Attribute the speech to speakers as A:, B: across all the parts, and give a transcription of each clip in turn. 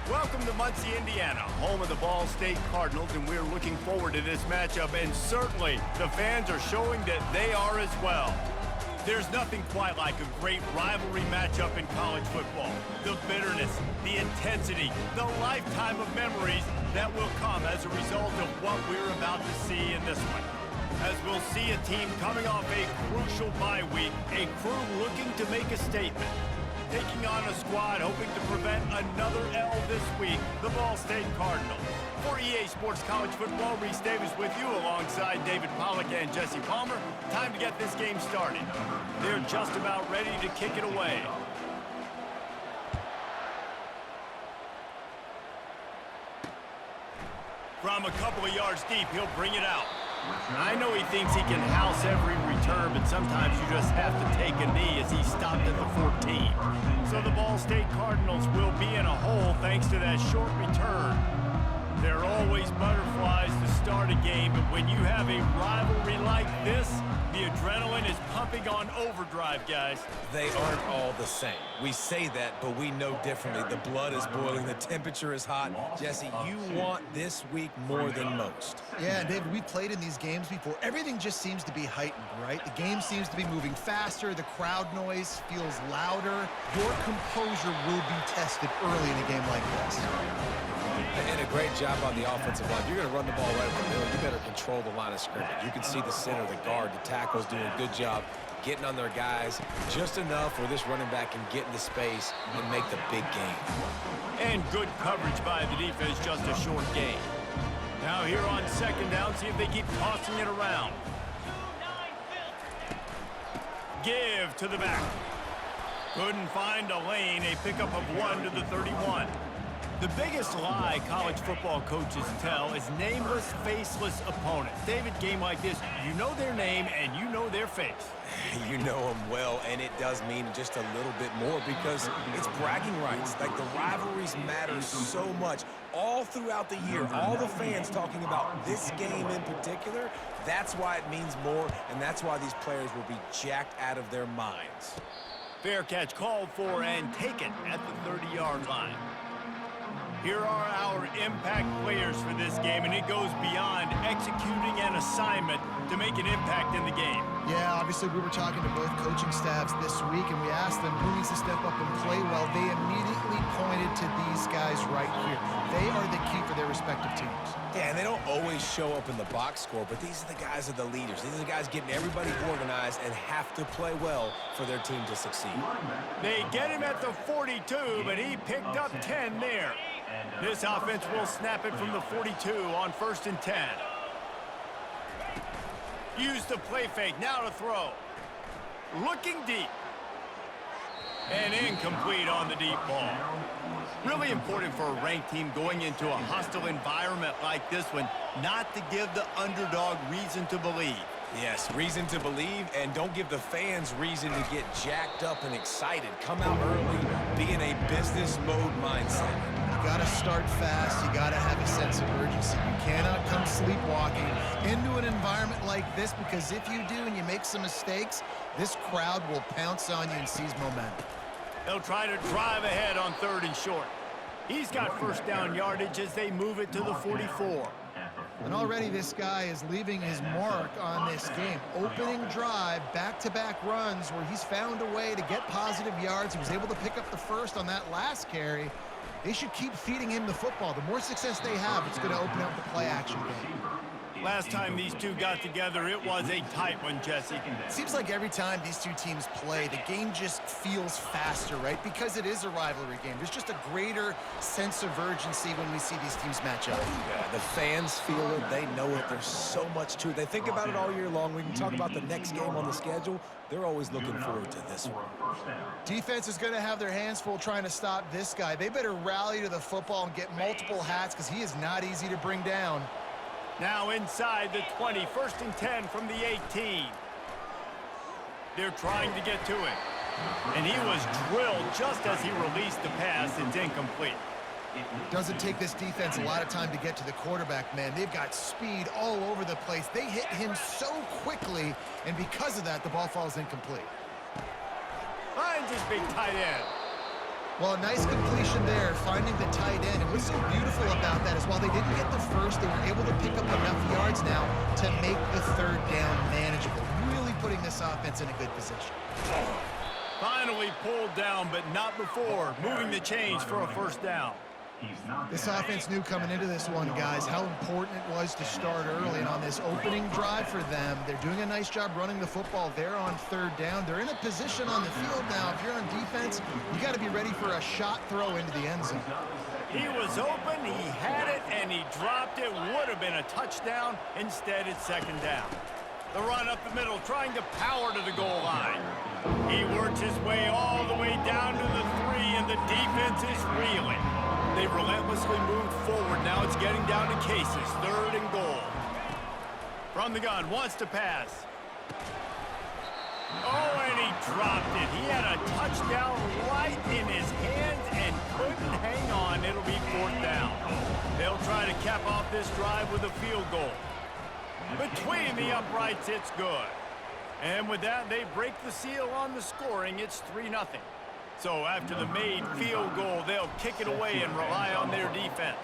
A: Welcome to Muncie, Indiana, home of the Ball State Cardinals, and we're looking forward to this matchup, and certainly the fans are showing that they are as well. There's nothing quite like a great rivalry matchup in college football. The bitterness, the intensity, the lifetime of memories that will come as a result of what we're about to see in this one. As we'll see a team coming off a crucial bye week, a crew looking to make a statement. Taking on a squad hoping to prevent another L this week, the Ball State Cardinals. For EA Sports College Football, Reese Davis with you alongside David Pollack and Jesse Palmer. Time to get this game started. They're just about ready to kick it away. From a couple of yards deep, he'll bring it out. I know he thinks he can house every return, but sometimes you just have to take a knee as he stopped at the 14. So the Ball State Cardinals will be in a hole thanks to that short return. There are always butterflies to start a game, but when you have a rivalry like this, the adrenaline is pumping on overdrive, guys.
B: They aren't all the same. We say that, but we know differently. The blood is boiling. The temperature is hot. Jesse, you want this week more than most.
C: Yeah, David, we played in these games before. Everything just seems to be heightened, right? The game seems to be moving faster. The crowd noise feels louder. Your composure will be tested early in a game like this.
B: And a great job on the offensive line. You're going to run the ball right up the middle. You better control the line of scrimmage. You can see the center, the guard, the tackles doing a good job getting on their guys just enough where this running back can get into space and make the big game.
A: And good coverage by the defense, just a short gain. Now here on second down, see if they keep tossing it around. Give to the back. Couldn't find a lane, a pickup of 1 to the 31. The biggest lie college football coaches tell is nameless, faceless opponents. David, game like this, you know their name and you know their face.
B: You know them well, and it does mean just a little bit more because it's bragging rights. Like, the rivalries matter so much all throughout the year. All the fans talking about this game in particular, that's why it means more, and that's why these players will be jacked out of their minds.
A: Fair catch called for and taken at the 30-yard line. Here are our impact players for this game, and it goes beyond executing an assignment to make an impact in the game.
C: Yeah, obviously we were talking to both coaching staffs this week, and we asked them who needs to step up and play well. They immediately pointed to these guys right here. They are the key for their respective teams.
B: Yeah, and they don't always show up in the box score, but these are the guys that are the leaders. These are the guys getting everybody organized and have to play well for their team to succeed.
A: They get him at the 42, but he picked up 10 there. This offense will snap it from the 42 on 1st and 10. Use the play fake, now to throw. Looking deep. And incomplete on the deep ball. Really important for a ranked team going into a hostile environment like this one, not to give the underdog reason to believe.
B: Yes, reason to believe, and don't give the fans reason to get jacked up and excited. Come out early, be in a business mode mindset.
C: You got to start fast. You got to have a sense of urgency. You cannot come sleepwalking into an environment like this, because if you do and you make some mistakes, this crowd will pounce on you and seize momentum.
A: They'll try to drive ahead on 3rd and short. He's got first down yardage as they move it to the 44.
C: And already this guy is leaving his mark on this game. Opening drive, back-to-back runs where he's found a way to get positive yards. He was able to pick up the first on that last carry. They should keep feeding him the football. The more success they have, it's going to open up the play-action game.
A: Last time these two got together, it was a tight one, Jesse.
C: It seems like every time these two teams play, the game just feels faster, right? Because it is a rivalry game. There's just a greater sense of urgency when we see these teams match up.
B: Yeah, the fans feel it. They know it. There's so much to it. They think about it all year long. We can talk about the next game on the schedule. They're always looking forward to this one.
C: Defense is going to have their hands full trying to stop this guy. They better rally to the football and get multiple hats, because he is not easy to bring down.
A: Now inside the 20, 1st and 10 from the 18. They're trying to get to it. And he was drilled just as he released the pass. It's incomplete.
C: Doesn't take this defense a lot of time to get to the quarterback, man. They've got speed all over the place. They hit him so quickly, and because of that, the ball falls incomplete.
A: Finds his big tight end.
C: Well, a nice completion there, finding the tight end. And what's so beautiful about that is while they didn't get the first, they were able to pick up enough yards now to make the third down manageable. Really putting this offense in a good position.
A: Finally pulled down, but not before moving the chains for a first down.
C: This offense knew coming into this one, guys, how important it was to start early. And on this opening drive for them, they're doing a nice job running the football there on third down. They're in a position on the field now. If you're on defense, you got to be ready for a shot throw into the end zone.
A: He was open, he had it, and he dropped it. Would have been a touchdown. Instead, it's second down. The run up the middle, trying to power to the goal line. He works his way all the way down to the 3, and the defense is reeling. They've relentlessly moved forward. Now it's getting down to cases. Third and goal. From the gun, wants to pass. Oh, and he dropped it. He had a touchdown right in his hands and couldn't hang on. It'll be fourth down. They'll try to cap off this drive with a field goal. Between the uprights, it's good. And with that, they break the seal on the scoring. It's 3-0. So after the made field goal, they'll kick it away and rely on their defense.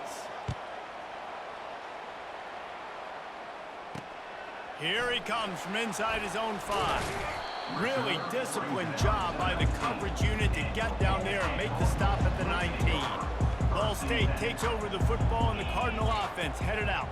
A: Here he comes from inside his own 5. Really disciplined job by the coverage unit to get down there and make the stop at the 19. Ball State takes over the football, and the Cardinal offense headed out.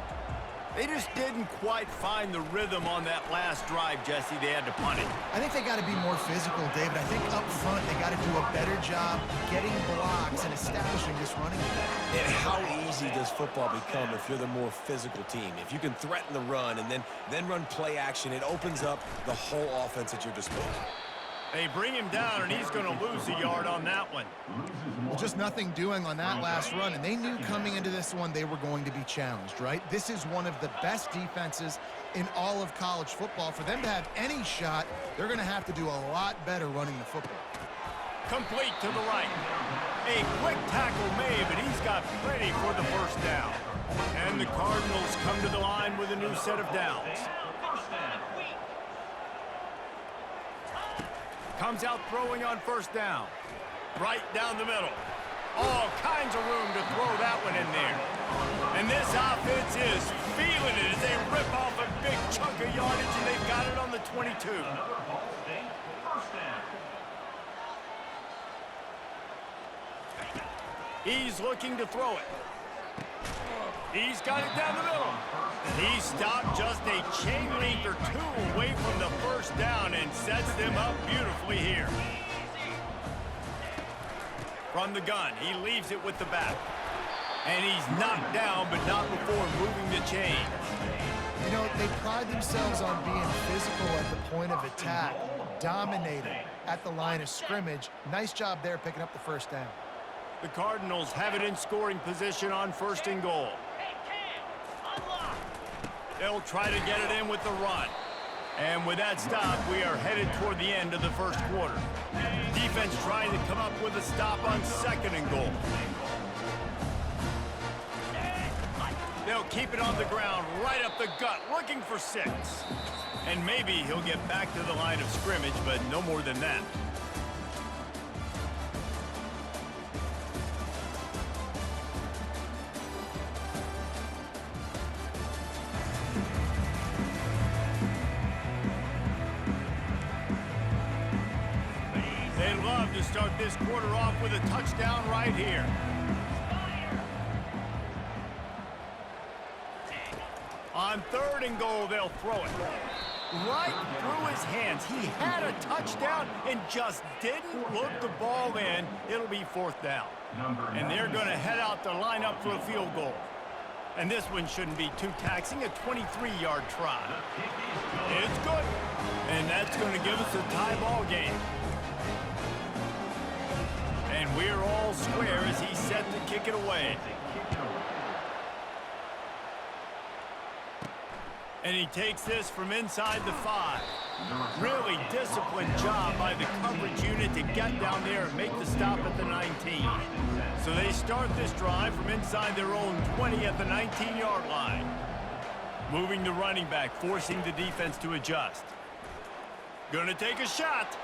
A: They just didn't quite find the rhythm on that last drive, Jesse. They had to punt it.
C: I think they got to be more physical, David. I think up front they got to do a better job getting blocks and establishing this running game.
B: And how easy does football become if you're the more physical team? If you can threaten the run and then run play action, it opens up the whole offense at your disposal.
A: They bring him down, and he's going to lose a yard on that one.
C: Well, just nothing doing on that last run, and they knew coming into this one they were going to be challenged, right? This is one of the best defenses in all of college football. For them to have any shot, they're going to have to do a lot better running the football.
A: Complete to the right. A quick tackle made, but he's got plenty for the first down. And the Cardinals come to the line with a new set of downs. Comes out throwing on first down. Right down the middle. All kinds of room to throw that one in there. And this offense is feeling it as they rip off a big chunk of yardage, and they've got it on the 22. He's looking to throw it. He's got it down the middle. He stopped just a chain length or 2 away from the first down and sets them up beautifully here. From the gun, he leaves it with the back. And he's knocked down, but not before moving the chains.
C: You know, they pride themselves on being physical at the point of attack, dominating at the line of scrimmage. Nice job there picking up the first down.
A: The Cardinals have it in scoring position on first and goal. They'll try to get it in with the run. And with that stop, we are headed toward the end of the first quarter. Defense trying to come up with a stop on second and goal. They'll keep it on the ground, right up the gut, looking for 6. And maybe he'll get back to the line of scrimmage, but no more than that. They love to start this quarter off with a touchdown right here. On third and goal, they'll throw it. Right through his hands. He had a touchdown and just didn't look the ball in. It'll be fourth down. And they're going to head out to line up for a field goal. And this one shouldn't be too taxing, a 23-yard try. It's good. And that's going to give us a tie ball game. And we're all square as he's set to kick it away. And he takes this from inside the 5. Really disciplined job by the coverage unit to get down there and make the stop at the 19. So they start this drive from inside their own 20 at the 19-yard line. Moving the running back, forcing the defense to adjust. Gonna take a shot.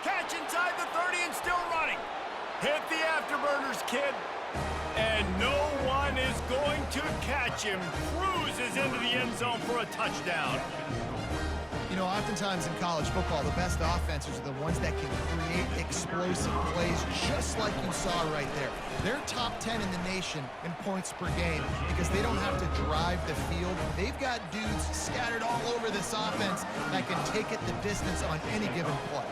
A: Catch inside the 30 and still running. Hit the afterburners, kid. And no one is going to catch him. Cruises into the end zone for a touchdown.
C: You know, oftentimes in college football, the best offenses are the ones that can create explosive plays, just like you saw right there. They're top 10 in the nation in points per game because they don't have to drive the field. They've got dudes scattered all over this offense that can take it the distance on any given play.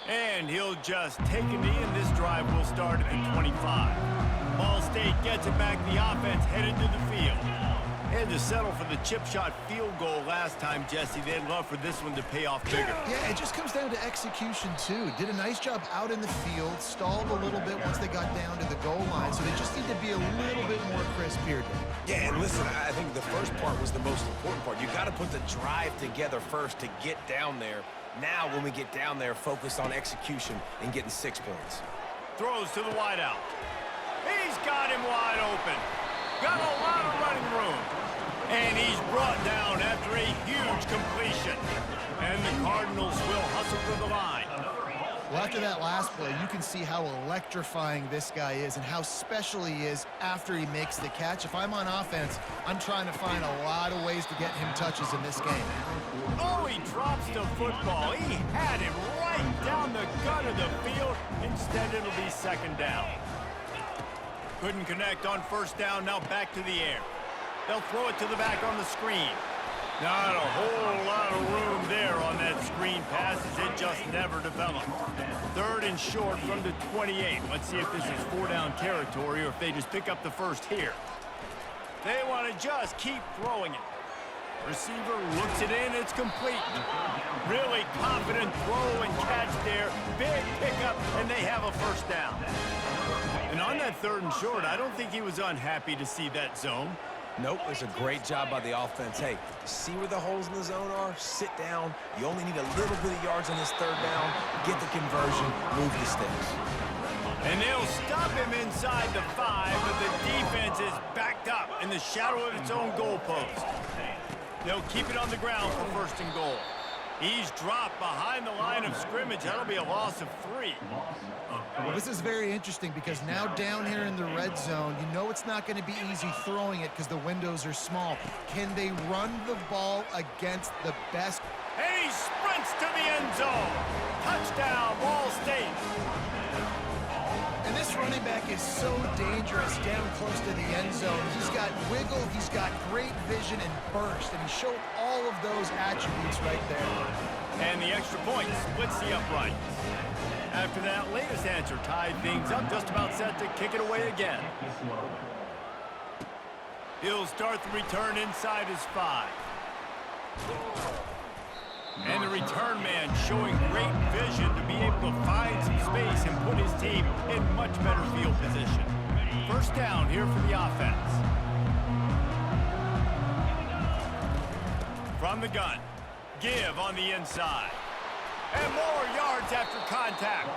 A: And he'll just take a knee, and this drive will start at the 25. Ball State gets it back. The offense headed to the field. Had to settle for the chip shot field goal last time, Jesse. They'd love for this one to pay off bigger.
C: Yeah, it just comes down to execution, too. Did a nice job out in the field, stalled a little bit once they got down to the goal line, so they just need to be a little bit more crisp here.
B: Yeah, and listen, I think the first part was the most important part. You got to put the drive together first to get down there. Now, when we get down there, focus on execution and getting 6 points.
A: Throws to the wideout. He's got him wide open. Got a lot of running room. And he's brought down after a huge completion. And the Cardinals will hustle to the line.
C: Well, after that last play, you can see how electrifying this guy is and how special he is after he makes the catch. If I'm on offense, I'm trying to find a lot of ways to get him touches in this game.
A: Oh, he drops the football. He had him right down the gut of the field. Instead, it'll be second down. Couldn't connect on first down. Now back to the air. They'll throw it to the back on the screen. Not a whole lot of room there on that screen pass as it just never developed. Third and short from the 28. Let's see if this is 4-down territory or if they just pick up the first here. They want to just keep throwing it. Receiver looks it in. It's complete. Really confident throw and catch there. Big pickup, and they have a first down. And on that third and short, I don't think he was unhappy to see that zone.
B: Nope, it's a great job by the offense. Hey, see where the holes in the zone are? Sit down. You only need a little bit of yards on this third down. Get the conversion. Move the sticks.
A: And they'll stop him inside the 5, but the defense is backed up in the shadow of its own goalpost. They'll keep it on the ground for first and goal. He's dropped behind the line of scrimmage. That'll be a loss of 3.
C: Well, this is very interesting because now down here in the red zone, you know it's not going to be easy throwing it because the windows are small. Can they run the ball against the best?
A: And he sprints to the end zone. Touchdown, Ball State.
C: And this running back is so dangerous down close to the end zone. He's got wiggle, he's got great vision and burst, and he showed all of those attributes right there.
A: And the extra point splits the uprights. After that latest answer tied things up, just about set to kick it away again. He'll start the return inside his 5. And the return man showing great vision to be able to find some space and put his team in much better field position. First down here for the offense. From the gun, give on the inside. And more yards after contact.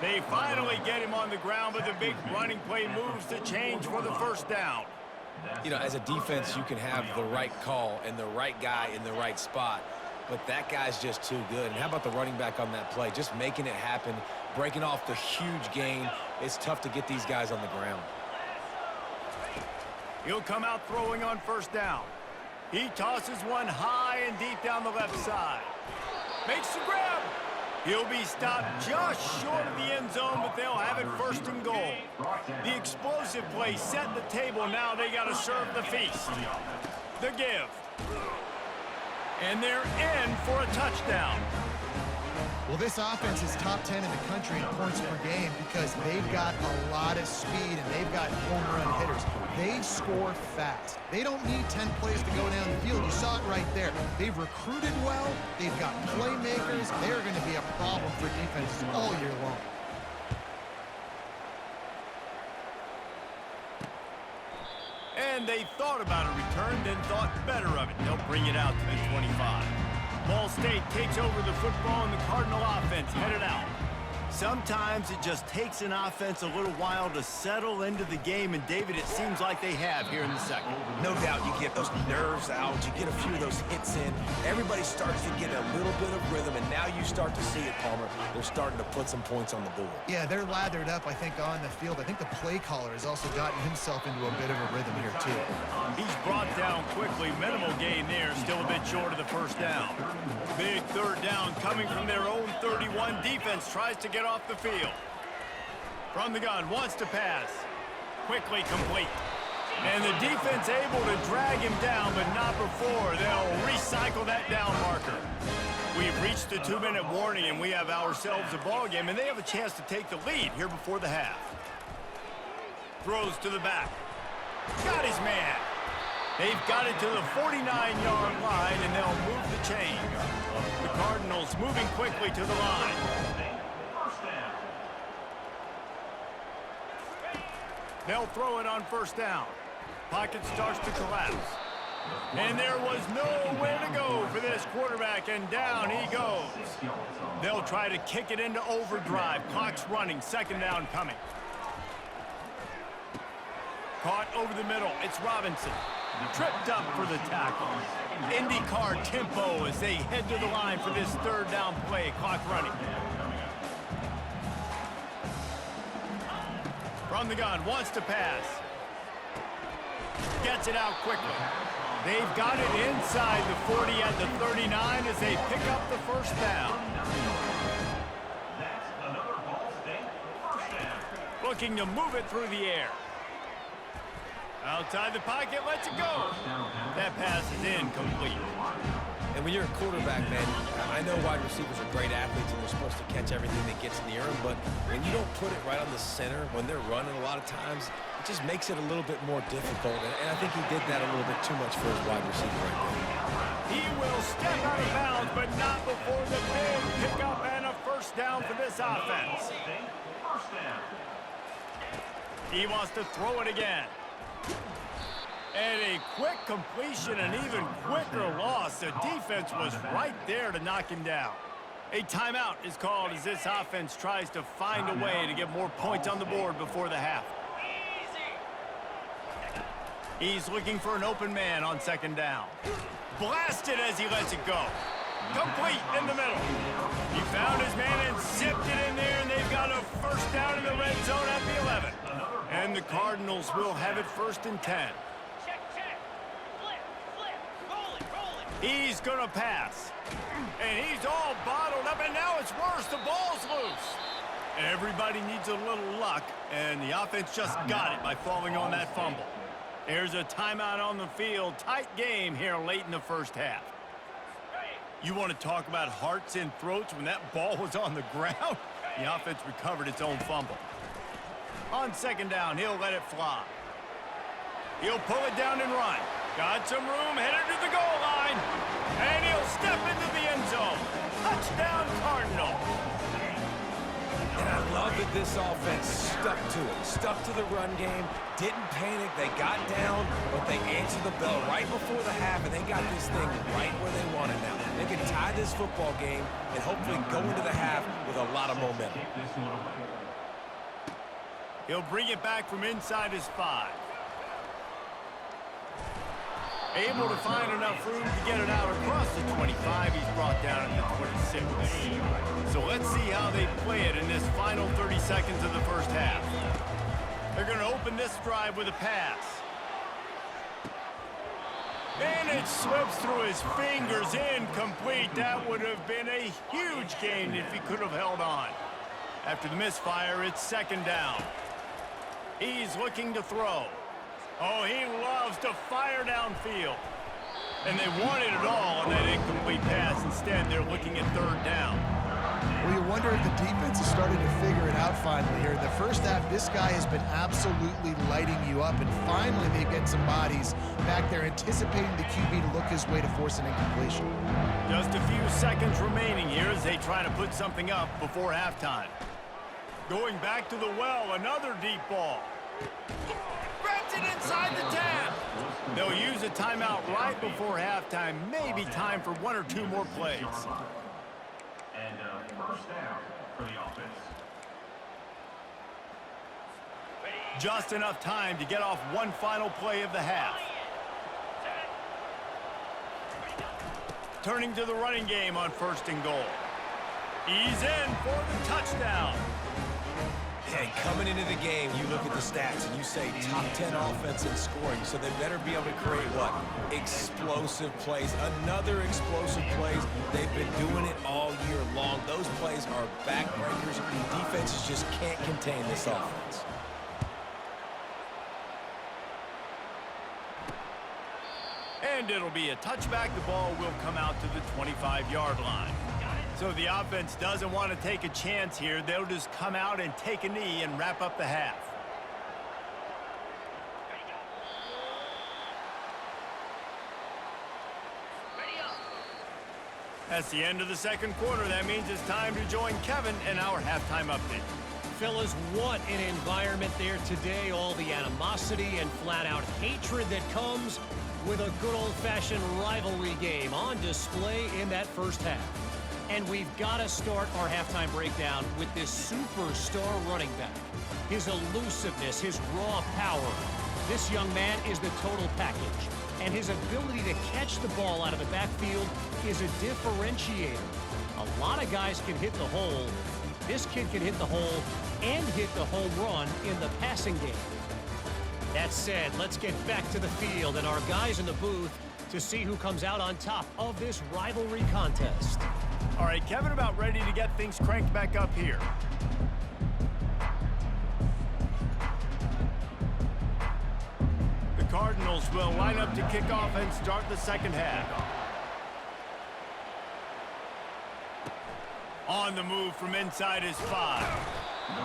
A: They finally get him on the ground, but the big running play moves the change for the first down.
B: You know, as a defense, you can have the right call and the right guy in the right spot, but that guy's just too good. And how about the running back on that play? Just making it happen, breaking off the huge gain. It's tough to get these guys on the ground.
A: He'll come out throwing on first down. He tosses one high and deep down the left side. Makes the grab. He'll be stopped just short of the end zone, but they'll have it first and goal. The explosive play set the table. Now they got to serve the feast. The give. And they're in for a touchdown.
C: Well, this offense is top 10 in the country in points per game because they've got a lot of speed and they've got home run hitters. They score fast. They don't need 10 plays to go down the field. You saw it right there. They've recruited well. They've got playmakers. They're going to be a problem for defenses all year long.
A: And they thought about a return, then thought better of it. They'll bring it out to the 25. Ball State takes over the football, and the Cardinal offense headed out. Sometimes it just takes an offense a little while to settle into the game, and David, it seems like they have here in the second.
B: No doubt you get those nerves out, you get a few of those hits in, everybody starts to get a little bit of rhythm, and now you start to see it, Palmer. They're starting to put some points on the board.
C: Yeah, they're lathered up, I think, on the field. I think the play caller has also gotten himself into a bit of a rhythm here, too.
A: He's brought down quickly. Minimal gain there, still a bit short of the first down. Big third down coming from their own 31. Defense tries to get off the field. From the gun, wants to pass. Quickly complete. And the defense able to drag him down, but not before they'll recycle that down marker. We've reached the 2-minute warning, and we have ourselves a ball game, and they have a chance to take the lead here before the half. Throws to the back. Got his man. They've got it to the 49-yard line, and they'll move the chains. The Cardinals moving quickly to the line. They'll throw it on first down. Pocket starts to collapse. And there was nowhere to go for this quarterback, and down he goes. They'll try to kick it into overdrive. Clock's running, second down coming. Caught over the middle. It's Robinson. Tripped up for the tackle. IndyCar tempo as they head to the line for this third down play. Clock running. From the gun, wants to pass. Gets it out quickly. They've got it inside the 40 at the 39 as they pick up the first down. Looking to move it through the air. Outside the pocket, lets it go. That pass is incomplete.
B: And when you're a quarterback, man, I know wide receivers are great athletes and they're supposed to catch everything that gets near them, but when you don't put it right on the center, when they're running a lot of times, it just makes it a little bit more difficult. And I think he did that a little bit too much for his wide receiver right there.
A: He will step out of bounds, but not before the big pickup and a first down for this offense. He wants to throw it again. And a quick completion, an even quicker loss. The defense was right there to knock him down. A timeout is called as this offense tries to find a way to get more points on the board before the half. He's looking for an open man on second down. Blasted as he lets it go. Complete in the middle. He found his man and zipped it in there, and they've got a first down in the red zone at the 11. And the Cardinals will have it first and 10. He's going to pass. And he's all bottled up, and now it's worse. The ball's loose. Everybody needs a little luck, and the offense just got it by falling on that fumble. There's a timeout on the field. Tight game here late in the first half. You want to talk about hearts and throats when that ball was on the ground? The offense recovered its own fumble. On second down, he'll let it fly. He'll pull it down and run. Got some room, headed to the goal line. And he'll step into the end zone. Touchdown, Cardinals.
B: And I love that this offense stuck to it, stuck to the run game, didn't panic, they got down, but they answered the bell right before the half, and they got this thing right where they want it now. They can tie this football game and hopefully go into the half with a lot of momentum.
A: He'll bring it back from inside his 5. Able to find enough room to get it out across the 25. He's brought down at the 26. So let's see how they play it in this final 30 seconds of the first half. They're going to open this drive with a pass. And it slips through his fingers, incomplete. That would have been a huge gain if he could have held on. After the misfire, it's second down. He's looking to throw. Oh, he loves to fire downfield. And they wanted it all on that incomplete pass. Instead, they're looking at third down.
C: Well, you wonder if the defense is starting to figure it out finally here. In the first half, this guy has been absolutely lighting you up, and finally they get some bodies back there anticipating the QB to look his way to force an incompletion.
A: Just a few seconds remaining here as they try to put something up before halftime. Going back to the well, another deep ball. Grabs it inside the 10. They'll use a timeout right before halftime. Maybe time for one or two more plays.
D: And first down for the offense.
A: Just enough time to get off one final play of the half. Turning to the running game on 1st and goal. He's in for the touchdown.
B: And coming into the game, you look at the stats and you say top 10 offense in scoring, so they better be able to create what? Explosive plays. Another explosive plays. They've been doing it all year long. Those plays are backbreakers. Defenses just can't contain this offense.
A: And it'll be a touchback. The ball will come out to the 25-yard line. So the offense doesn't want to take a chance here. They'll just come out and take a knee and wrap up the half. That's the end of the 2nd quarter. That means it's time to join Kevin in our halftime update.
D: Fellas, what an environment there today. All the animosity and flat-out hatred that comes with a good old-fashioned rivalry game on display in that first half. And we've got to start our halftime breakdown with this superstar running back. His elusiveness, his raw power. This young man is the total package. And his ability to catch the ball out of the backfield is a differentiator. A lot of guys can hit the hole. This kid can hit the hole and hit the home run in the passing game. That said, let's get back to the field and our guys in the booth to see who comes out on top of this rivalry contest.
A: All right, Kevin, about ready to get things cranked back up here. The Cardinals will line up to kick off and start the 2nd half. On the move from inside his 5.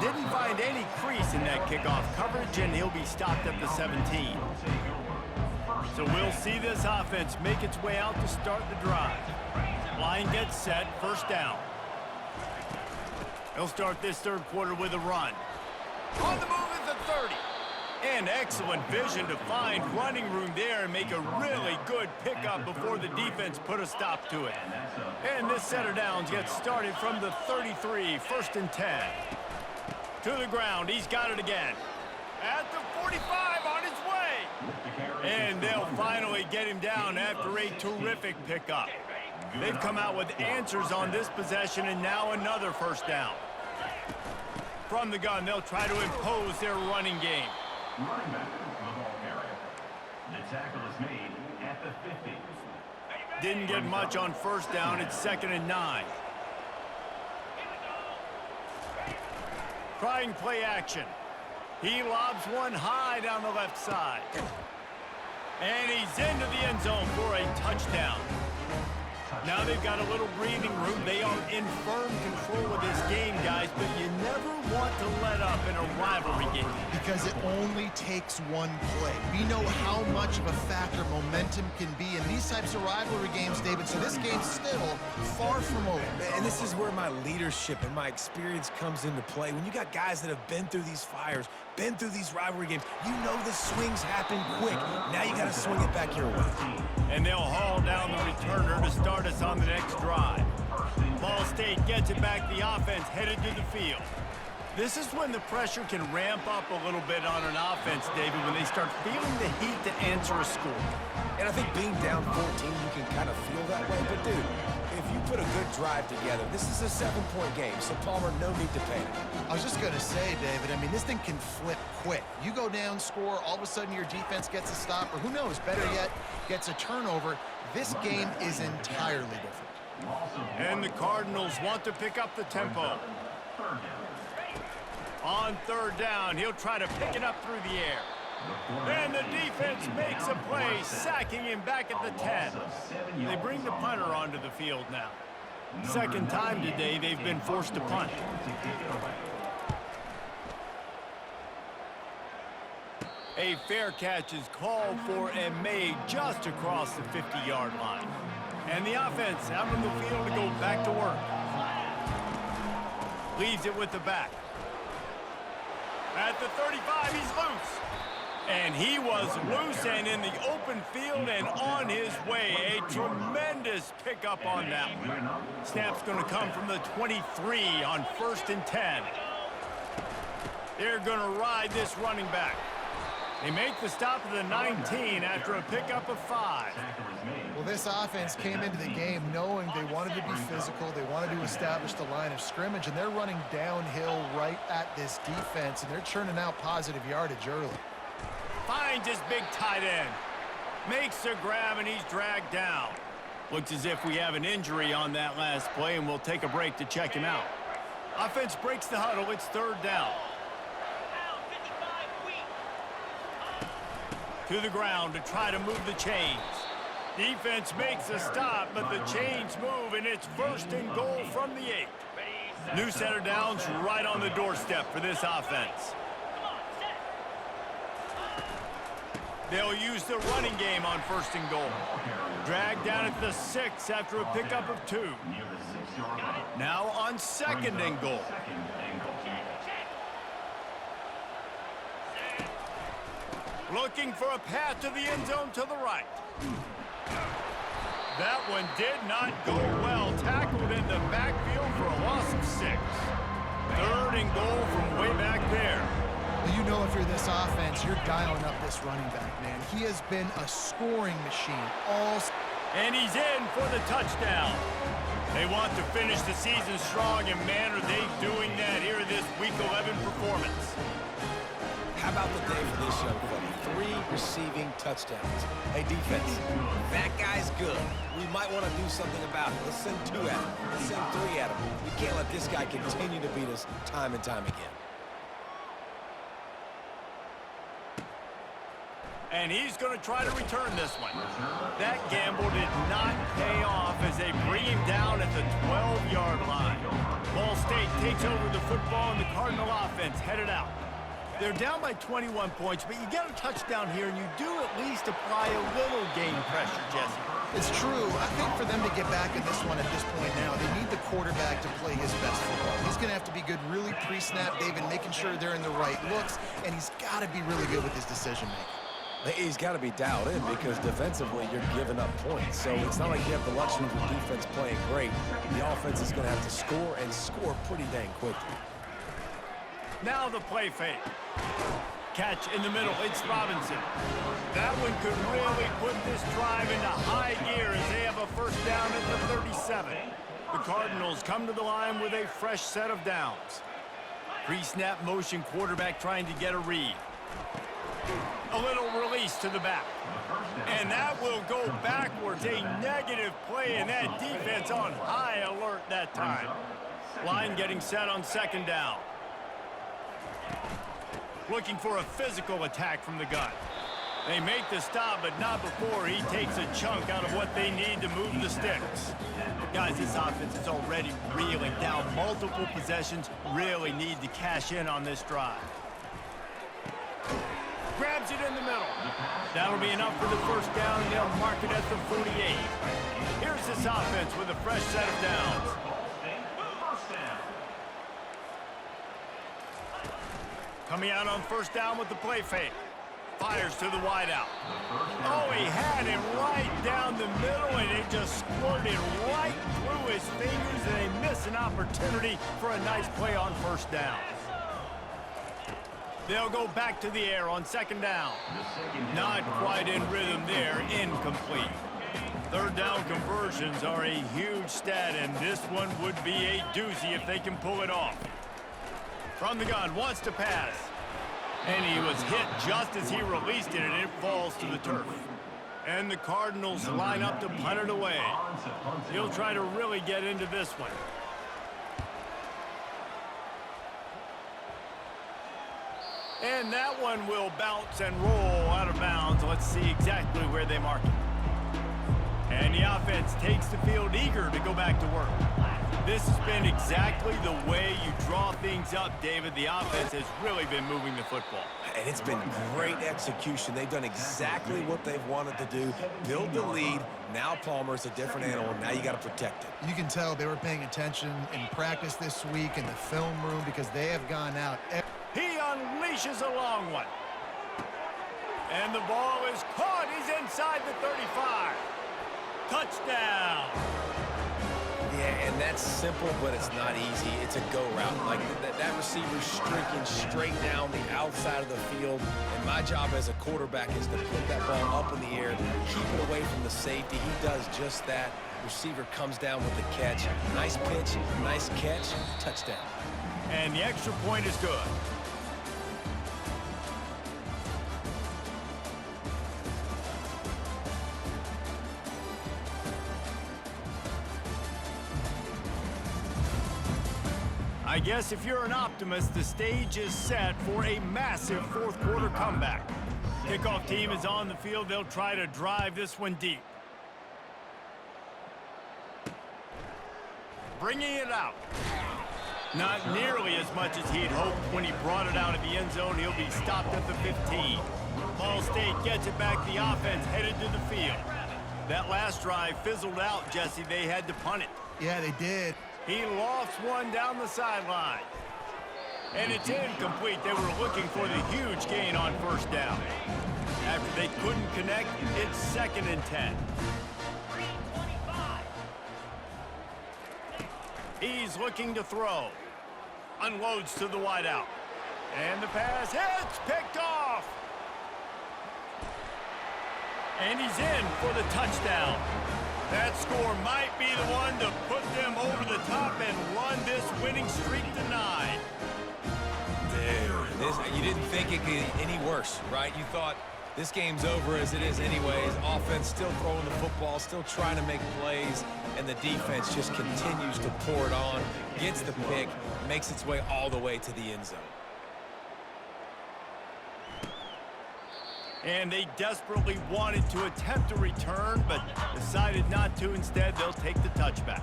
A: Didn't find any crease in that kickoff coverage, and he'll be stopped at the 17. So we'll see this offense make its way out to start the drive. Line gets set, 1st down. He'll start this 3rd quarter with a run. On the move at the 30. And excellent vision to find running room there and make a really good pickup before the defense put a stop to it. And this set of downs gets started from the 33, 1st and 10. To the ground, he's got it again. At the 45, on his way. And they'll finally get him down after a terrific pickup. They've come out with answers on this possession, and now another 1st down. From the gun, they'll try to impose their running game.
E: Running back, the ball carrier. The tackle is made at the 50.
A: Didn't get much on 1st down. It's 2nd and 9. Trying play action. He lobs one high down the left side. And he's into the end zone for a touchdown. Now they've got a little breathing room. They are in firm control of this game, guys, but you never want to let up in a rivalry game.
C: Because it only takes one play. We know how much of a factor momentum can be in these types of rivalry games, David, so this game's still far from over.
B: And this is where my leadership and my experience comes into play. When you got guys that have been through these fires, been through these rivalry games, you know the swings happen quick. Now you got to swing it back your way.
A: And they'll haul down the returner to start us on the next drive. Ball State gets it back. The offense headed to the field. This is when the pressure can ramp up a little bit on an offense, David, when they start feeling the heat to answer a score.
B: And I think being down 14, you can kind of feel that way. But, dude, if you put a good drive together, this is a 7-point game. So, Palmer, no need to panic.
C: I was just going to say, David, I mean, this thing can flip quick. You go down, score, all of a sudden your defense gets a stop, or who knows, better yet, gets a turnover. This game is entirely different.
A: And the Cardinals want to pick up the tempo. On 3rd down, he'll try to pick it up through the air. And the defense makes a play, sacking him back at the 10. They bring the punter onto the field now. 2nd time today they've been forced to punt. A fair catch is called for and made just across the 50-yard line. And the offense out on the field to go back to work. Leaves it with the back. At the 35, he's loose. And he was loose and in the open field and on his way. A tremendous pickup on that one. Snap's going to come from the 23 on 1st and 10. They're going to ride this running back. They make the stop of the 19 after a pickup of 5.
C: Well, this offense came into the game knowing they wanted to be physical. They wanted to establish the line of scrimmage, and they're running downhill right at this defense, and they're churning out positive yardage early.
A: Finds his big tight end. Makes the grab, and he's dragged down. Looks as if we have an injury on that last play, and we'll take a break to check him out. Offense breaks the huddle. It's 3rd down. To the ground to try to move the chains. Defense makes a stop, but the chains move, and it's 1st and goal from the 8. New set of downs right on the doorstep for this offense. They'll use the running game on 1st and goal. Dragged down at the 6 after a pickup of 2. Now on 2nd and goal. Looking for a path to the end zone to the right. That one did not go well. Tackled in the backfield for a loss of 6. 3rd and goal from way back there.
C: Well, you know if you're this offense, you're dialing up this running back, man. He has been a scoring machine all.
A: And he's in for the touchdown. They want to finish the season strong, and man, are they doing that here in this Week 11 performance.
B: How about the day for this young fella? 3 receiving touchdowns. Hey, defense, that guy's good. We might want to do something about it. Let's send 2 at him. Let's send 3 at him. We can't let this guy continue to beat us time and time again.
A: And he's going to try to return this one. That gamble did not pay off as they bring him down at the 12-yard line. Ball State takes over the football, and the Cardinal offense headed out. They're down by 21 points, but you get a touchdown here, and you do at least apply a little game pressure, Jesse.
C: It's true. I think for them to get back in this one at this point now, they need the quarterback to play his best football. He's going to have to be good really pre-snap, David, making sure they're in the right looks, and he's got to be really good with his decision-making.
B: He's got to be dialed in because defensively you're giving up points. So it's not like you have the luxury of the defense playing great. The offense is going to have to score and score pretty dang quickly.
A: Now the play fake. Catch in the middle. It's Robinson. That one could really put this drive into high gear as they have a 1st down at the 37. The Cardinals come to the line with a fresh set of downs. Pre-snap motion quarterback trying to get a read. A little release to the back. And that will go backwards. A negative play, and that defense on high alert that time. Line getting set on 2nd down. Looking for a physical attack from the gun. They make the stop, but not before he takes a chunk out of what they need to move the sticks. Guys, this offense is already reeling down multiple possessions. Really need to cash in on this drive. Grabs it in the middle. That'll be enough for the 1st down, and they'll mark it at the 48. Here's this offense with a fresh set of downs. Coming out on 1st down with the play fake. Fires to the wideout. Oh, he had him right down the middle, and it just squirted right through his fingers, and they miss an opportunity for a nice play on 1st down. They'll go back to the air on 2nd down. Not quite in rhythm there. Incomplete. 3rd down conversions are a huge stat, and this one would be a doozy if they can pull it off. From the gun, wants to pass. And he was hit just as he released it, and it falls to the turf. And the Cardinals line up to punt it away. He'll try to really get into this one. And that one will bounce and roll out of bounds. Let's see exactly where they mark it. And the offense takes the field eager to go back to work. This has been exactly the way you draw things up, David. The offense has really been moving the football.
B: And it's been great execution. They've done exactly what they've wanted to do. Build the lead. Now Palmer's a different animal. Now you got to protect it.
C: You can tell they were paying attention in practice this week in the film room because they have gone out.
A: He unleashes a long one. And the ball is caught. He's inside the 35. Touchdown.
B: Yeah, and that's simple, but it's not easy. It's a go route. Like that receiver's streaking straight down the outside of the field, and my job as a quarterback is to put that ball up in the air, keep it away from the safety. He does just that. Receiver comes down with the catch. Nice pitch, nice catch, touchdown.
A: And the extra point is good. I guess if you're an optimist, the stage is set for a massive fourth quarter comeback. Kickoff team is on the field. They'll try to drive this one deep. Bringing it out. Not nearly as much as he'd hoped when he brought it out of the end zone. He'll be stopped at the 15. Ball State gets it back. The offense headed to the field. That last drive fizzled out, Jesse. They had to punt it.
C: Yeah, they did.
A: He lofts one down the sideline. And it's incomplete. They were looking for the huge gain on first down. After they couldn't connect, it's 2nd and 10. He's looking to throw. Unloads to the wideout. And the pass hits, picked off. And he's in for the touchdown. That score might be the one to put them over the top and run this winning streak to 9.
B: Dude, you didn't think it could get any worse, right? You thought this game's over as it is anyways. Offense still throwing the football, still trying to make plays, and the defense just continues to pour it on, gets the pick, makes its way all the way to the end zone.
A: And they desperately wanted to attempt a return, but decided not to. Instead, they'll take the touchback.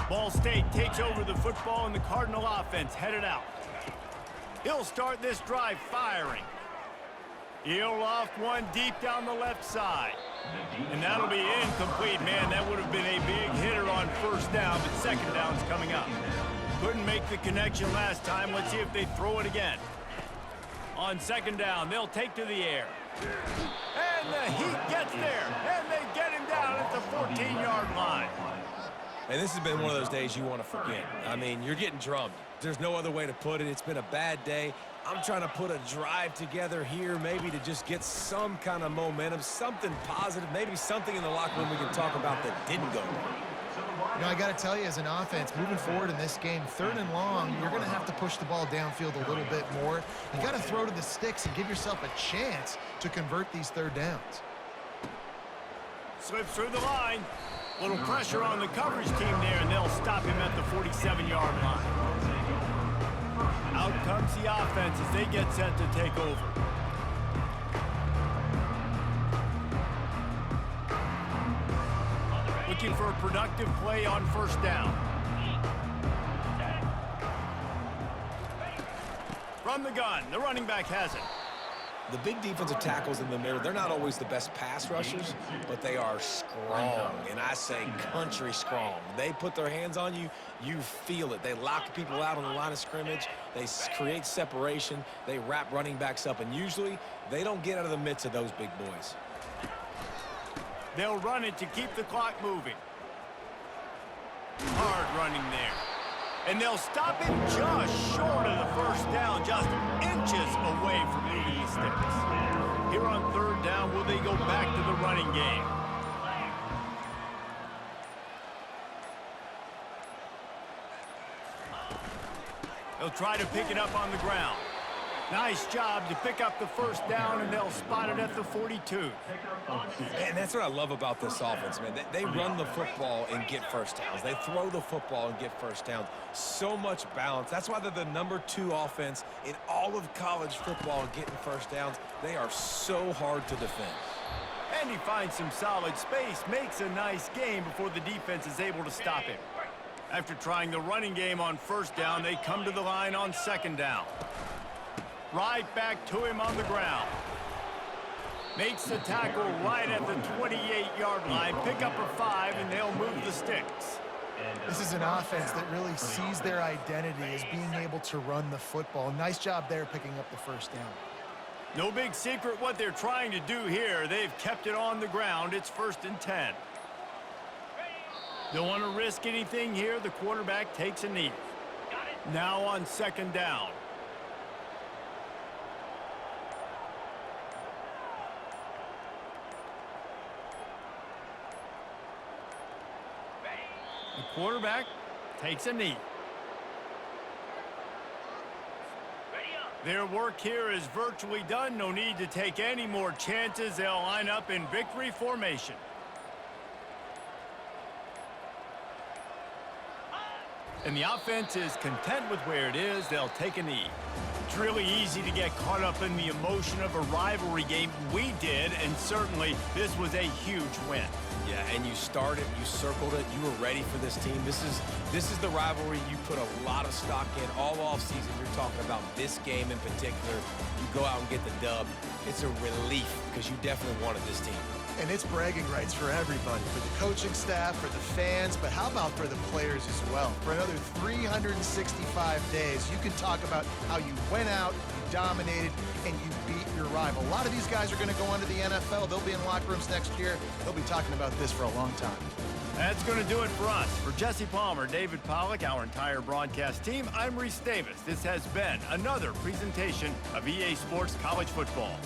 A: Ball State takes over the football, and the Cardinal offense headed out. He'll start this drive firing. He'll loft one deep down the left side. And that'll be incomplete. Man, that would have been a big hitter on first down, but second down's coming up. Couldn't make the connection last time. Let's see if they throw it again. On second down, they'll take to the air. And the Heat gets there, and they get him down at the 14-yard line.
B: And this has been one of those days you want to forget. I mean, you're getting drummed. There's no other way to put it. It's been a bad day. I'm trying to put a drive together here, maybe to just get some kind of momentum, something positive, maybe something in the locker room we can talk about that didn't go wrong.
C: You know, I got to tell you, as an offense, moving forward in this game, 3rd and long, you're going to have to push the ball downfield a little bit more. You got to throw to the sticks and give yourself a chance to convert these 3rd downs.
A: Slips through the line. Little pressure on the coverage team there, and they'll stop him at the 47-yard line. Out comes the offense as they get set to take over. Looking for a productive play on first down. From the gun, the running back has it.
B: The big defensive tackles in the middle, they're not always the best pass rushers, but they are strong, and I say country strong. They put their hands on you, you feel it. They lock people out on the line of scrimmage. They create separation. They wrap running backs up, and usually they don't get out of the midst of those big boys.
A: They'll run it to keep the clock moving. Hard running there. And they'll stop him just short of the first down, just inches away from moving the sticks. Here on 3rd down, will they go back to the running game? They'll try to pick it up on the ground. Nice job to pick up the first down, and they'll spot it at the 42.
B: And that's what I love about this offense, man. They run the football and get first downs. They throw the football and get first downs. So much balance. That's why they're the #2 offense in all of college football getting first downs. They are so hard to defend.
A: And he finds some solid space, makes a nice game before the defense is able to stop him. After trying the running game on first down, they come to the line on second down. Right back to him on the ground. Makes the tackle right at the 28-yard line. Pick up a 5, and they'll move the sticks.
C: This is an offense that really sees their identity as being able to run the football. Nice job there picking up the first down.
A: No big secret what they're trying to do here. They've kept it on the ground. It's 1st and 10. Don't want to risk anything here. The quarterback takes a knee. Now on second down. The quarterback takes a knee. Their work here is virtually done. No need to take any more chances. They'll line up in victory formation. And the offense is content with where it is. They'll take a knee. It's really easy to get caught up in the emotion of a rivalry game. We did, and certainly this was a huge win.
B: Yeah, and you started, you circled it, you were ready for this team. This is the rivalry you put a lot of stock in all offseason. You're talking about this game in particular. You go out and get the dub. It's a relief because you definitely wanted this team.
C: And it's bragging rights for everybody, for the coaching staff, for the fans, but how about for the players as well? For another 365 days, you can talk about how you went out, you dominated, and you beat your rival. A lot of these guys are going to go on to the NFL. They'll be in locker rooms next year. They'll be talking about this for a long time.
A: That's going to do it for us. For Jesse Palmer, David Pollack, our entire broadcast team, I'm Reese Davis. This has been another presentation of EA Sports College Football.